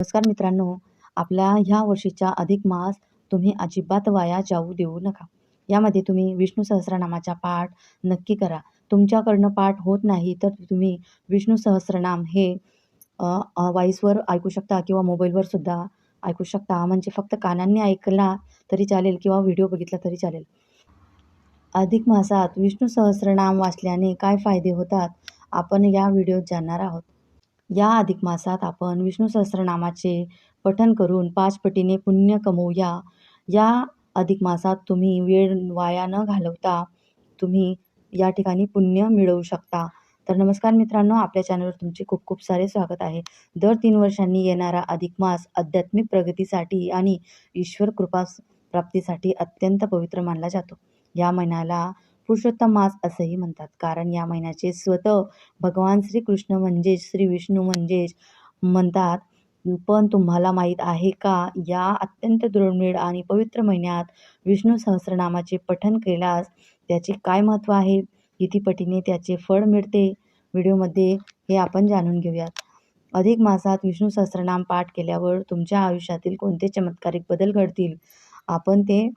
नमस्कार मित्रांनो, आपल्या ह्या वर्षीचा अधिक मास तुम्ही अजिबात वाया जाऊ देऊ नका. यामध्ये तुम्ही विष्णू सहस्रनामाचा पाठ नक्की करा. तुमच्याकडनं पाठ होत नाही तर तुम्ही विष्णू सहस्रनाम हे व्हॉईसवर ऐकू शकता किंवा मोबाईलवर सुद्धा ऐकू शकता. म्हणजे फक्त कानांनी ऐकला तरी चालेल किंवा व्हिडिओ बघितला तरी चालेल. अधिक मासात विष्णू सहस्रनाम वाचल्याने काय फायदे होतात, आपण या व्हिडिओत जाणणार आहोत. या अधिक मासात आपण विष्णू सहस्रनामाचे पठण करून 5 पटीने पुण्य कमवूया. या अधिक मासात तुम्ही वेळ वाया न घालवता तुम्ही या ठिकाणी पुण्य मिळवू शकता. तर नमस्कार मित्रांनो, आपल्या चॅनलवर तुमचे खूप खूप सारे स्वागत आहे. दर 3 वर्षांनी येणारा अधिक मास आध्यात्मिक प्रगतीसाठी आणि ईश्वर कृपा प्राप्तीसाठी अत्यंत पवित्र मानला जातो. या महिन्याला पुरुषोत्तम मास असेही म्हणतात, कारण या महिन्याचे स्वतः भगवान श्रीकृष्ण म्हणजेच श्री विष्णू म्हणजेच म्हणतात. पण तुम्हाला माहीत आहे का, या अत्यंत दुर्मिळ आणि पवित्र महिन्यात विष्णू सहस्रनामाचे पठण केल्यास त्याचे काय महत्त्व आहे, किती पटीने त्याचे फळ मिळते. व्हिडिओमध्ये हे आपण जाणून घेऊयात. अधिक मासात विष्णू सहस्रनाम पाठ केल्यावर तुमच्या आयुष्यातील कोणते चमत्कारिक बदल घडतील, आपण ते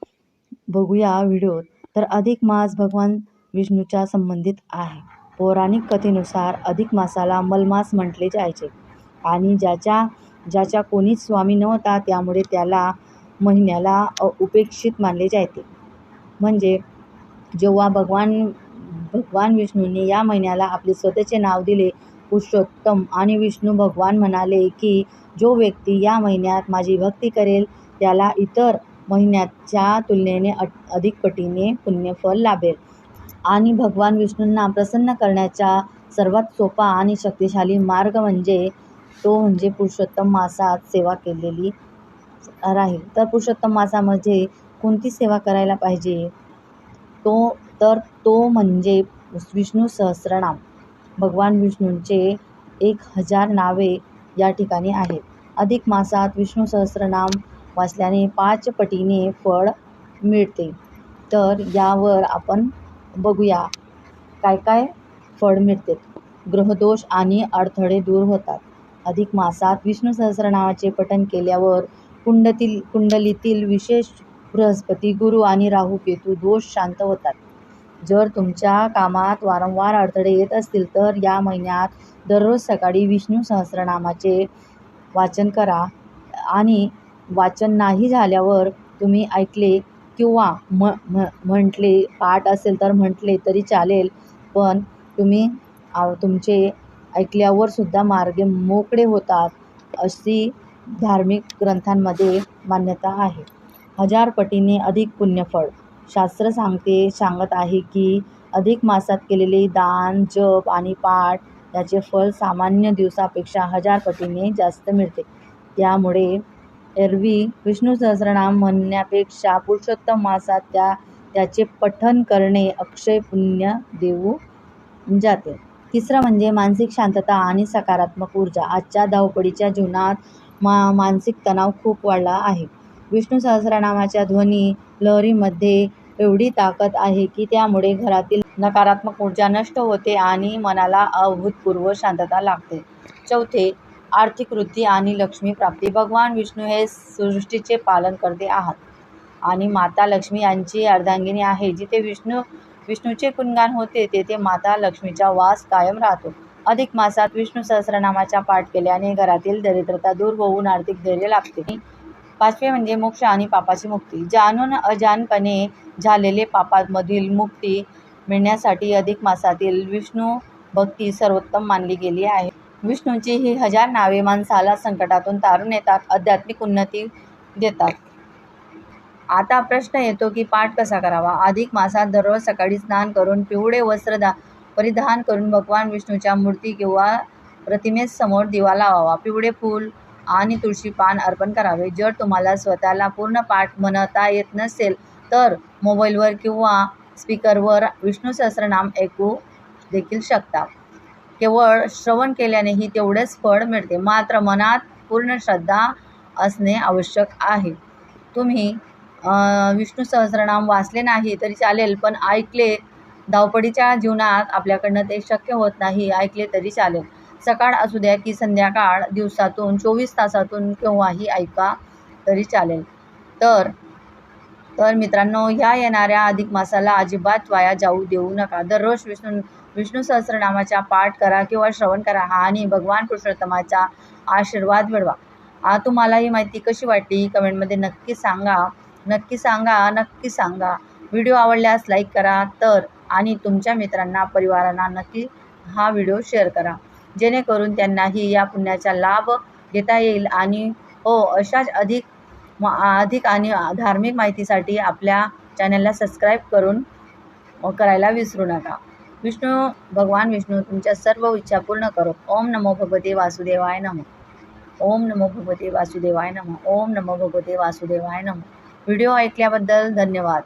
बघूया व्हिडिओत. तर अधिक मास भगवान विष्णूच्या संबंधित आहे. पौराणिक कथेनुसार अधिक मासाला मलमास म्हटले जायचे आणि ज्याच्या कोणीच स्वामी नव्हता, त्यामुळे त्याला महिन्याला उपेक्षित मानले जायचे. म्हणजे जेव्हा भगवान विष्णूने या महिन्याला आपले स्वतःचे नाव दिले पुरुषोत्तम, आणि विष्णू भगवान म्हणाले की जो व्यक्ती या महिन्यात माझी भक्ती करेल त्याला इतर महिन्याच्या तुलनेने अधिक पटीने पुण्यफल लाभेल. आणि भगवान विष्णूंना प्रसन्न करण्याचा सर्वात सोपा आणि शक्तिशाली मार्ग म्हणजे पुरुषोत्तम मासात सेवा केलेली राहील. तर पुरुषोत्तम मासामध्ये कोणती सेवा करायला पाहिजे, तो म्हणजे विष्णू सहस्रनाम. भगवान विष्णूंचे 1000 नावे या ठिकाणी आहेत. अधिक मासात विष्णू सहस्रनाम वाचल्याने 5 पटीने फळ मिळते. तर यावर आपण बघूया काय काय फळ मिळते. ग्रहदोष आणि अडथळे दूर होतात. अधिक मासात विष्णू सहस्रनामाचे पठण केल्यावर कुंडलीतील विशेष बृहस्पती, गुरु आणि राहू केतू दोष शांत होतात. जर तुमच्या कामात वारंवार अडथळे येत असतील तर या महिन्यात दररोज सकाळी विष्णू सहस्रनामाचे वाचन करा. आणि वाचन नाही झाल्यावर तुम्ही ऐकले किंवा म्हटले, पाठ असेल तर म्हटले तरी चालेल, पण तुम्ही तुमचे ऐकल्यावर सुद्धा मार्ग मोकळे होतात, अशी धार्मिक ग्रंथांमध्ये मान्यता आहे. 1000 पटीने अधिक पुण्यफळ. शास्त्र सांगत आहे की अधिक मासात केलेले दान, जप आणि पाठ याचे फळ सामान्य दिवसापेक्षा 1000 पटीने जास्त मिळते. त्यामुळे एरवी विष्णू सहस्रनाम म्हणण्यापेक्षा पुरुषोत्तम मासात त्याचे पठण करणे अक्षय पुण्य देऊ जाते. तिसरं म्हणजे मानसिक शांतता आणि सकारात्मक ऊर्जा. आजच्या धावपळीच्या जीवनात मानसिक तणाव खूप वाढला आहे. विष्णू सहस्रनामाच्या ध्वनी लहरीमध्ये एवढी ताकद आहे की त्यामुळे घरातील नकारात्मक ऊर्जा नष्ट होते आणि मनाला अभूतपूर्व शांतता लाभते. चौथे, आर्थिक वृद्धी आणि लक्ष्मी प्राप्ती. भगवान विष्णू हे सृष्टीचे पालन करते आहात आणि माता लक्ष्मी यांची अर्धांगिनी आहे. जिथे विष्णूचे गुणगान होते तेथे माता लक्ष्मीचा वास कायम राहतो. अधिक मासात विष्णू सहस्रनामाचा पाठ केल्याने घरातील दरिद्रता दूर होऊन आर्थिक धैर्य लाभते. पाचवे म्हणजे मोक्ष आणि पापाची मुक्ती. जाणून अजाणपणे झालेले पापांमधील मुक्ती मिळण्यासाठी अधिक मासातील विष्णू भक्ती सर्वोत्तम मानली गेली आहे. विष्णूंची ही 1000 नावे माणसाला संकटातून तारून नेतात, आध्यात्मिक उन्नती देतात. आता प्रश्न येतो की पाठ कसा करावा. अधिक मासात दररोज सकाळी स्नान करून पिवळे वस्त्र परिधान करून भगवान विष्णूच्या मूर्ती किंवा प्रतिमेसमोर दिवा लावावा. पिवळे फूल आणि तुळशी पान अर्पण करावे. जर तुम्हाला स्वतःला पूर्ण पाठ म्हणता येत नसेल तर मोबाईलवर किंवा स्पीकरवर विष्णू सहस्रनाम ऐकू देखील शकता. केवळ श्रवण केल्यानेही तेवढेच फळ मिळते, मात्र मनात पूर्ण श्रद्धा असणे आवश्यक आहे. तुम्ही विष्णू सहस्रनाम वाचले नाही तरी चालेल, पण ऐकले. धावपळीच्या जीवनात आपल्याकडनं ते शक्य होत नाही, ऐकले तरी चालेल. सकाळ असू द्या की संध्याकाळ, दिवसातून 24 तासातून केव्हाही ऐका तरी चालेल. तर मित्रांनो, ह्या येणाऱ्या अधिक मासाला अजिबात वाया जाऊ देऊ नका. दररोज विष्णू सहस्रनामाचा पाठ करा किंवा श्रवण करा आणि भगवान पुरुषोत्तमाचा आशीर्वाद मिळवा. तुम्हाला ही माहिती कशी वाटली कमेंटमध्ये नक्की सांगा. नक्की सांगा, नक्की सांगा. व्हिडिओ आवडल्यास लाईक करा आणि तुमच्या मित्रांना, परिवारांना नक्की हा व्हिडिओ शेअर करा, जेणेकरून त्यांनाही या पुण्याचा लाभ घेता येईल. आणि हो, अशाच अधिक आणि धार्मिक माहितीसाठी आपल्या चॅनलला सबस्क्राईब करायला विसरू नका. भगवान विष्णू तुमच्या सर्व इच्छा पूर्ण करो. ओम नमो भगवते वासुदेवाय नमः. ओम नमो भगवते वासुदेवाय नमः. ओम नमो भगवते वासुदेवाय नमः. व्हिडिओ ऐकल्याबद्दल धन्यवाद.